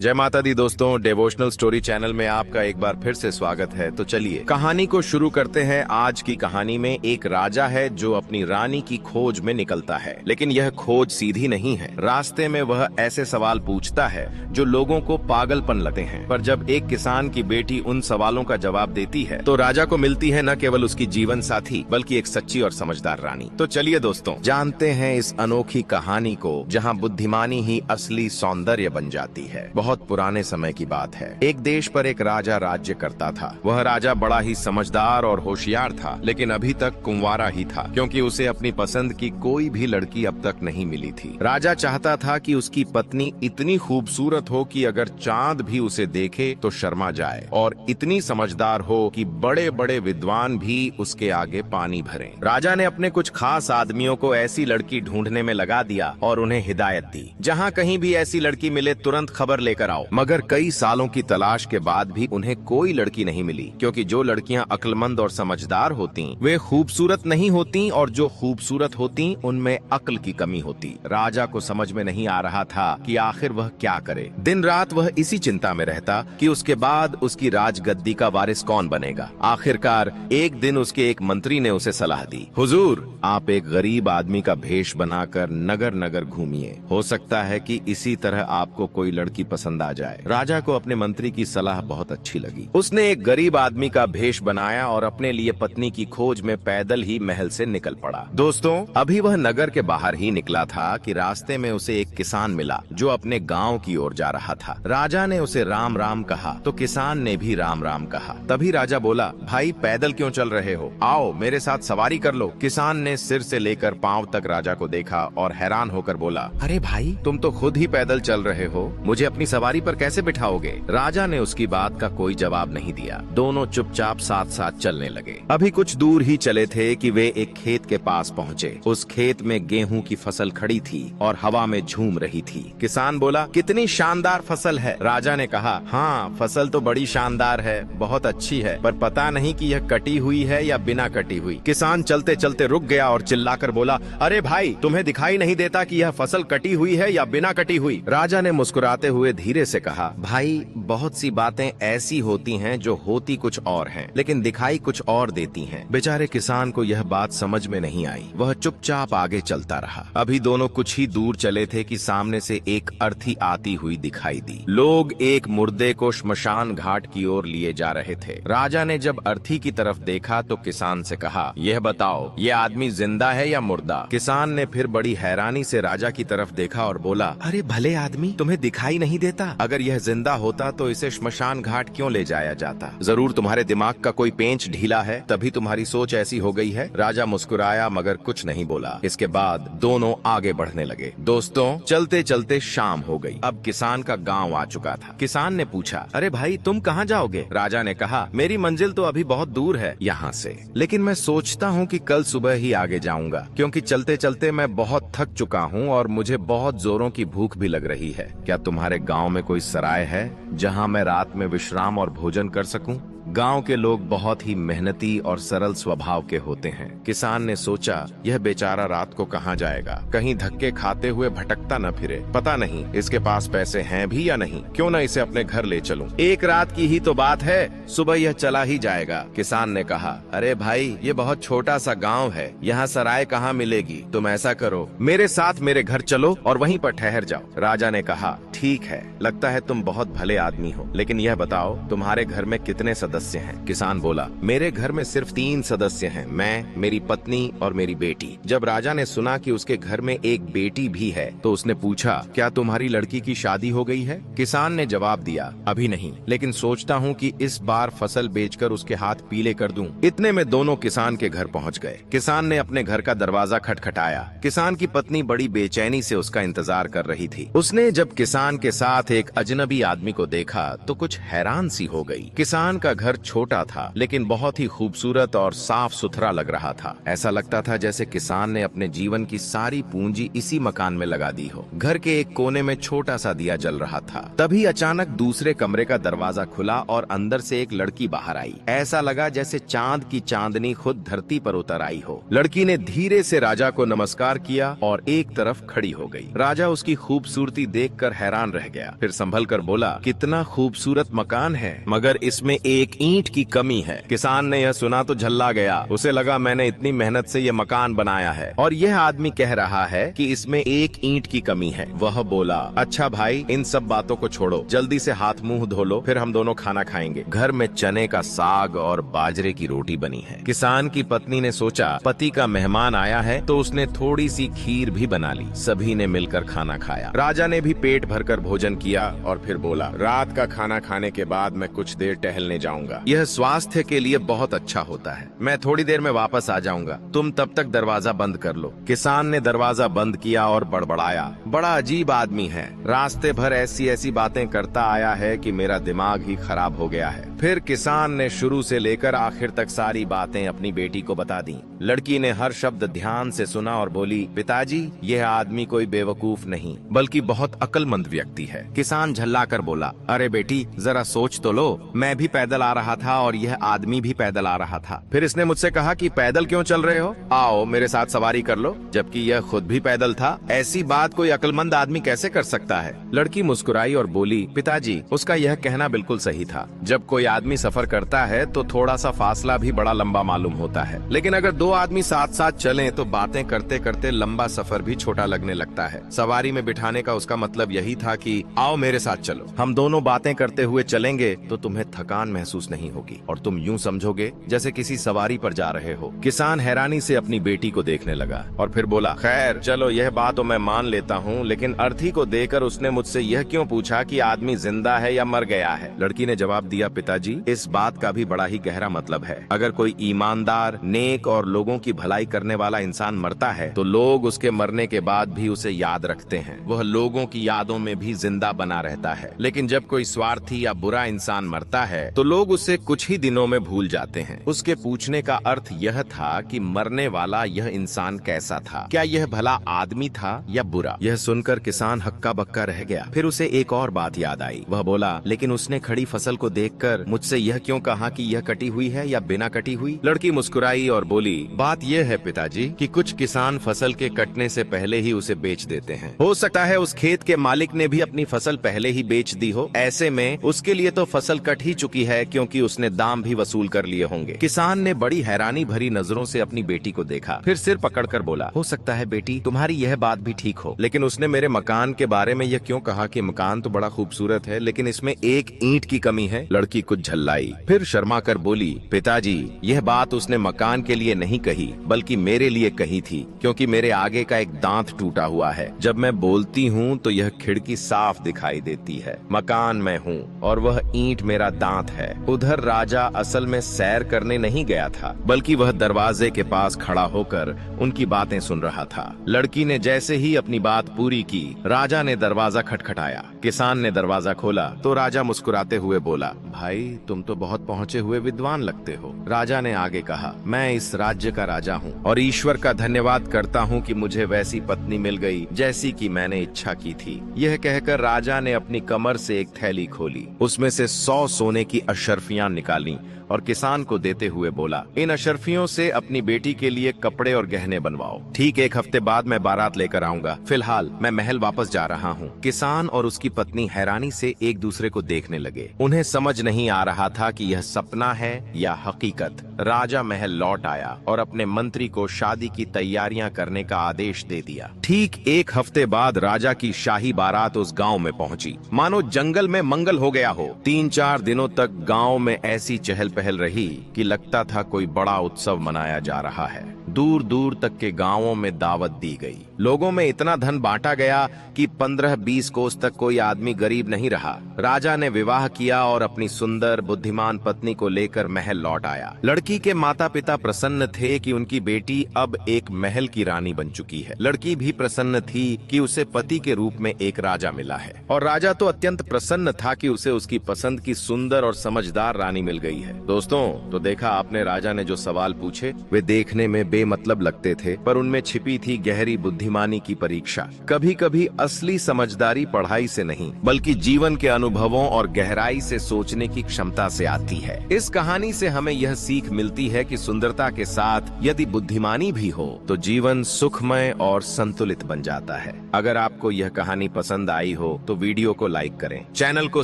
जय माता दी दोस्तों, डिवोशनल स्टोरी चैनल में आपका एक बार फिर से स्वागत है। तो चलिए कहानी को शुरू करते हैं। आज की कहानी में एक राजा है जो अपनी रानी की खोज में निकलता है, लेकिन यह खोज सीधी नहीं है। रास्ते में वह ऐसे सवाल पूछता है जो लोगों को पागलपन लगते हैं, पर जब एक किसान की बेटी उन सवालों का जवाब देती है तो राजा को मिलती है न केवल उसकी जीवन साथी बल्कि एक सच्ची और समझदार रानी। तो चलिए दोस्तों जानते हैं इस अनोखी कहानी को, जहाँ बुद्धिमानी ही असली सौंदर्य बन जाती है। बहुत पुराने समय की बात है। एक देश पर एक राजा राज्य करता था। वह राजा बड़ा ही समझदार और होशियार था, लेकिन अभी तक कुंवारा ही था, क्योंकि उसे अपनी पसंद की कोई भी लड़की अब तक नहीं मिली थी। राजा चाहता था कि उसकी पत्नी इतनी खूबसूरत हो कि अगर चांद भी उसे देखे तो शर्मा जाए, और इतनी समझदार हो कि बड़े बड़े विद्वान भी उसके आगे पानी भरें। राजा ने अपने कुछ खास आदमियों को ऐसी लड़की ढूंढने में लगा दिया और उन्हें हिदायत दी, जहाँ कहीं भी ऐसी लड़की मिले तुरंत खबर लेकर आओ। मगर कई सालों की तलाश के बाद भी उन्हें कोई लड़की नहीं मिली, क्योंकि जो लड़कियां अक्लमंद और समझदार होती वे खूबसूरत नहीं होती, और जो खूबसूरत होती उनमें अक्ल की कमी होती। राजा को समझ में नहीं आ रहा था कि आखिर वह क्या करे। दिन रात वह इसी चिंता में रहता कि उसके बाद उसकी राजगद्दी का वारिस कौन बनेगा। आखिरकार एक दिन उसके एक मंत्री ने उसे सलाह दी, हुजूर, आप एक गरीब आदमी का भेष बनाकर नगर नगर घूमिए, हो सकता है कि इसी तरह आपको कोई लड़की पसंद आ जाए। राजा को अपने मंत्री की सलाह बहुत अच्छी लगी। उसने एक गरीब आदमी का भेष बनाया और अपने लिए पत्नी की खोज में पैदल ही महल से निकल पड़ा। दोस्तों, अभी वह नगर के बाहर ही निकला था कि रास्ते में उसे एक किसान मिला जो अपने गांव की ओर जा रहा था। राजा ने उसे राम राम कहा तो किसान ने भी राम राम कहा। तभी राजा बोला, भाई पैदल क्यों चल रहे हो, आओ मेरे साथ सवारी कर लो। किसान ने सिर से लेकर पांव तक राजा को देखा और हैरान होकर बोला, अरे भाई, तुम तो खुद ही पैदल चल रहे हो, मुझे अपनी सवारी पर कैसे बिठाओगे? राजा ने उसकी बात का कोई जवाब नहीं दिया। दोनों चुपचाप साथ साथ चलने लगे। अभी कुछ दूर ही चले थे कि वे एक खेत के पास पहुँचे। उस खेत में गेहूं की फसल खड़ी थी और हवा में झूम रही थी। किसान बोला, कितनी शानदार फसल है। राजा ने कहा, हाँ, फसल तो बड़ी शानदार है, बहुत अच्छी है, पर पता नहीं कि यह कटी हुई है या बिना कटी हुई। किसान चलते चलते रुक गया और चिल्लाकर बोला, अरे भाई, तुम्हें दिखाई नहीं देता कि यह फसल कटी हुई है या बिना कटी हुई? राजा ने मुस्कुराते हुए धीरे से कहा, भाई, बहुत सी बातें ऐसी होती हैं जो होती कुछ और हैं, लेकिन दिखाई कुछ और देती हैं। बेचारे किसान को यह बात समझ में नहीं आई। वह चुपचाप आगे चलता रहा। अभी दोनों कुछ ही दूर चले थे कि सामने से एक अर्थी आती हुई दिखाई दी। लोग एक मुर्दे को श्मशान घाट की ओर लिए जा रहे थे। राजा ने जब अर्थी की तरफ देखा तो किसान से कहा, यह बताओ, ये आदमी जिंदा है या मुर्दा? किसान ने फिर बड़ी हैरानी से राजा की तरफ देखा और बोला, अरे भले आदमी, तुम्हें दिखाई नहीं देता? अगर यह जिंदा होता तो इसे श्मशान घाट क्यों ले जाया जाता? जरूर तुम्हारे दिमाग का कोई पेंच ढीला है, तभी तुम्हारी सोच ऐसी हो गई है। राजा मुस्कुराया मगर कुछ नहीं बोला। इसके बाद दोनों आगे बढ़ने लगे। दोस्तों, चलते चलते शाम हो गई। अब किसान का गांव आ चुका था। किसान ने पूछा, अरे भाई, तुम कहाँ जाओगे? राजा ने कहा, मेरी मंजिल तो अभी बहुत दूर है यहाँ से, लेकिन मैं सोचता हूँ कि कल सुबह ही आगे जाऊंगा, क्योंकि चलते चलते मैं बहुत थक चुका हूँ और मुझे बहुत जोरों की भूख भी लग रही है। क्या तुम्हारे गाँव में कोई सराय है जहाँ मैं रात में विश्राम और भोजन कर सकूं? गांव के लोग बहुत ही मेहनती और सरल स्वभाव के होते हैं। किसान ने सोचा, यह बेचारा रात को कहाँ जाएगा? कहीं धक्के खाते हुए भटकता न फिरे। पता नहीं इसके पास पैसे हैं भी या नहीं। क्यों न इसे अपने घर ले चलूं? एक रात की ही तो बात है, सुबह यह चला ही जाएगा। किसान ने कहा, अरे भाई, ये बहुत छोटा सा गाँव है, यहाँ सराय कहाँ मिलेगी? तुम ऐसा करो, मेरे साथ मेरे घर चलो और वहीं पर ठहर जाओ। राजा ने कहा, ठीक है, लगता है तुम बहुत भले आदमी हो, लेकिन यह बताओ, तुम्हारे घर में कितने सदस्य हैं? किसान बोला, मेरे घर में सिर्फ 3 सदस्य हैं, मैं, मेरी पत्नी और मेरी बेटी। जब राजा ने सुना कि उसके घर में एक बेटी भी है तो उसने पूछा, क्या तुम्हारी लड़की की शादी हो गई है? किसान ने जवाब दिया, अभी नहीं, लेकिन सोचता हूँ कि इस बार फसल बेचकर उसके हाथ पीले कर दूं। इतने में दोनों किसान के घर पहुँच गए। किसान ने अपने घर का दरवाजा खटखटाया। किसान की पत्नी बड़ी बेचैनी से उसका इंतजार कर रही थी। उसने जब किसान के साथ एक अजनबी आदमी को देखा तो कुछ हैरान सी हो गई। किसान का घर घर छोटा था लेकिन बहुत ही खूबसूरत और साफ सुथरा लग रहा था। ऐसा लगता था जैसे किसान ने अपने जीवन की सारी पूंजी इसी मकान में लगा दी हो। घर के एक कोने में छोटा सा दिया जल रहा था। तभी अचानक दूसरे कमरे का दरवाजा खुला और अंदर से एक लड़की बाहर आई। ऐसा लगा जैसे चांद की चांदनी खुद धरती पर उतर आई हो। लड़की ने धीरे से राजा को नमस्कार किया और एक तरफ खड़ी हो गई। राजा उसकी खूबसूरती देखकर हैरान रह गया। फिर संभल कर बोला, कितना खूबसूरत मकान है, मगर इसमें एक ईंट की कमी है। किसान ने यह सुना तो झल्ला गया। उसे लगा मैंने इतनी मेहनत से यह मकान बनाया है और यह आदमी कह रहा है कि इसमें एक ईंट की कमी है। वह बोला, अच्छा भाई, इन सब बातों को छोड़ो, जल्दी से हाथ मुंह धो लो, फिर हम दोनों खाना खाएंगे। घर में चने का साग और बाजरे की रोटी बनी है। किसान की पत्नी ने सोचा पति का मेहमान आया है तो उसने थोड़ी सी खीर भी बना ली। सभी ने मिलकर खाना खाया। राजा ने भी पेट भरकर भोजन किया और फिर बोला, रात का खाना खाने के बाद मैं कुछ देर टहलने जाऊंगा। यह स्वास्थ्य के लिए बहुत अच्छा होता है। मैं थोड़ी देर में वापस आ जाऊंगा, तुम तब तक दरवाजा बंद कर लो। किसान ने दरवाजा बंद किया और बड़बड़ाया, बड़ा अजीब आदमी है, रास्ते भर ऐसी ऐसी बातें करता आया है कि मेरा दिमाग ही खराब हो गया है। फिर किसान ने शुरू से लेकर आखिर तक सारी बातें अपनी बेटी को बता दी। लड़की ने हर शब्द ध्यान से सुना और बोली, पिताजी, यह आदमी कोई बेवकूफ नहीं बल्कि बहुत अक्लमंद व्यक्ति है। किसान झल्लाकर बोला, अरे बेटी, जरा सोच तो लो, मैं भी पैदल आ रहा था और यह आदमी भी पैदल आ रहा था। फिर इसने मुझसे कहा कि पैदल क्यों चल रहे हो, आओ मेरे साथ सवारी कर लो, जबकि यह खुद भी पैदल था। ऐसी बात कोई अक्लमंद आदमी कैसे कर सकता है। लड़की मुस्कुराई और बोली, पिताजी, उसका यह कहना बिल्कुल सही था। जब कोई आदमी सफर करता है तो थोड़ा सा फासला भी बड़ा लंबा मालूम होता है, लेकिन अगर दो आदमी साथ साथ चलें तो बातें करते करते लंबा सफर भी छोटा लगने लगता है। सवारी में बिठाने का उसका मतलब यही था कि आओ मेरे साथ चलो, हम दोनों बातें करते हुए चलेंगे तो तुम्हें थकान महसूस नहीं होगी और तुम यूं समझोगे जैसे किसी सवारी पर जा रहे हो। किसान हैरानी से अपनी बेटी को देखने लगा और फिर बोला, खैर चलो, यह बात तो मैं मान लेता हूँ, लेकिन अर्थी को देकर उसने मुझसे यह क्यों पूछा कि आदमी जिंदा है या मर गया है। लड़की ने जवाब दिया, पिताजी, इस बात का भी बड़ा ही गहरा मतलब है। अगर कोई ईमानदार, नेक और लोगों की भलाई करने वाला इंसान मरता है तो लोग उसके मरने के बाद भी उसे याद रखते हैं। वह लोगों की यादों में भी जिंदा बना रहता है। लेकिन जब कोई स्वार्थी या बुरा इंसान मरता है तो लोग उसे कुछ ही दिनों में भूल जाते हैं। उसके पूछने का अर्थ यह था कि मरने वाला यह इंसान कैसा था, क्या यह भला आदमी था या बुरा। यह सुनकर किसान हक्का बक्का रह गया। फिर उसे एक और बात याद आई। वह बोला, लेकिन उसने खड़ी फसल को देखकर मुझसे यह क्यों कहा कि यह कटी हुई है या बिना कटी हुई। लड़की मुस्कुराई और बोली, बात यह है पिताजी कि कुछ किसान फसल के कटने से पहले ही उसे बेच देते हैं। हो सकता है उस खेत के मालिक ने भी अपनी फसल पहले ही बेच दी हो। ऐसे में उसके लिए तो फसल कट ही चुकी है क्योंकि उसने दाम भी वसूल कर लिए होंगे। किसान ने बड़ी हैरानी भरी नजरों से अपनी बेटी को देखा, फिर सिर पकड़कर बोला, हो सकता है बेटी, तुम्हारी यह बात भी ठीक हो, लेकिन उसने मेरे मकान के बारे में यह क्यों कहा कि मकान तो बड़ा खूबसूरत है लेकिन इसमें एक ईंट की कमी है। लड़की कुछ झल्लाई, फिर शर्मा कर बोली, पिताजी, यह बात उसने मकान के लिए नहीं कही बल्कि मेरे लिए कही थी, क्योंकि मेरे आगे का एक दांत टूटा हुआ है। जब मैं बोलती हूँ तो यह खिड़की साफ दिखाई देती है। मकान मैं हूँ और वह ईंट मेरा दांत है। उधर राजा असल में सैर करने नहीं गया था बल्कि वह दरवाजे के पास खड़ा होकर उनकी बातें सुन रहा था। लड़की ने जैसे ही अपनी बात पूरी की, राजा ने दरवाजा खटखटाया। किसान ने दरवाजा खोला तो राजा मुस्कुराते हुए बोला, भाई, तुम तो बहुत पहुँचे हुए विद्वान लगते हो। राजा ने आगे कहा, मैं इस राज्य का राजा हूँ और ईश्वर का धन्यवाद करता हूँ कि मुझे वैसी पत्नी मिल गई जैसी कि मैंने इच्छा की थी। यह कहकर राजा ने अपनी कमर से एक थैली खोली, उसमें से 100 सोने की अशर्फियां निकाली और किसान को देते हुए बोला, इन अशर्फियों से अपनी बेटी के लिए कपड़े और गहने बनवाओ। ठीक 1 हफ्ते बाद मैं बारात लेकर आऊंगा। फिलहाल मैं महल वापस जा रहा हूँ। किसान और उसकी पत्नी हैरानी से एक दूसरे को देखने लगे। उन्हें समझ नहीं आ रहा था कि यह सपना है या हकीकत। राजा महल लौट आया और अपने मंत्री को शादी की तैयारियां करने का आदेश दे दिया। ठीक 1 हफ्ते बाद राजा की शाही बारात उस गांव में पहुंची, मानो जंगल में मंगल हो गया हो। 3-4 दिनों तक गांव में ऐसी चहल पहल रही कि लगता था कोई बड़ा उत्सव मनाया जा रहा है। दूर दूर तक के गांवों में दावत दी गई। लोगों में इतना धन बांटा गया कि 15-20 कोस तक कोई आदमी गरीब नहीं रहा। राजा ने विवाह किया और अपनी सुंदर बुद्धिमान पत्नी को लेकर महल लौट आया। लड़की के माता पिता प्रसन्न थे कि उनकी बेटी अब एक महल की रानी बन चुकी है। लड़की भी प्रसन्न थी कि उसे पति के रूप में एक राजा मिला है, और राजा तो अत्यंत प्रसन्न था कि उसे उसकी पसंद की सुंदर और समझदार रानी मिल गई है। दोस्तों, तो देखा आपने राजा ने जो सवाल पूछे, वे देखने में बेमतलब लगते थे, पर उनमें छिपी थी गहरी बुद्धिमानी की परीक्षा। कभी कभी असली समझदारी पढ़ाई से नहीं, बल्कि जीवन के अनुभवों और गहराई से सोचने की क्षमता से आती है। इस कहानी से हमें यह सीख मिलती है कि सुंदरता के साथ यदि बुद्धिमानी भी हो तो जीवन सुखमय और संतुलित बन जाता है। अगर आपको यह कहानी पसंद आई हो तो वीडियो को लाइक करें, चैनल को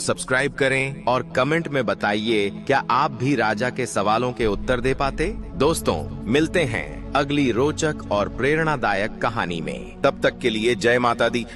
सब्सक्राइब करें और कमेंट में बताइए क्या आप भी राजा के सवालों के उत्तर दे पाते। दोस्तों, मिलते हैं अगली रोचक और प्रेरणादायक कहानी में। तब तक के लिए जय माता दी।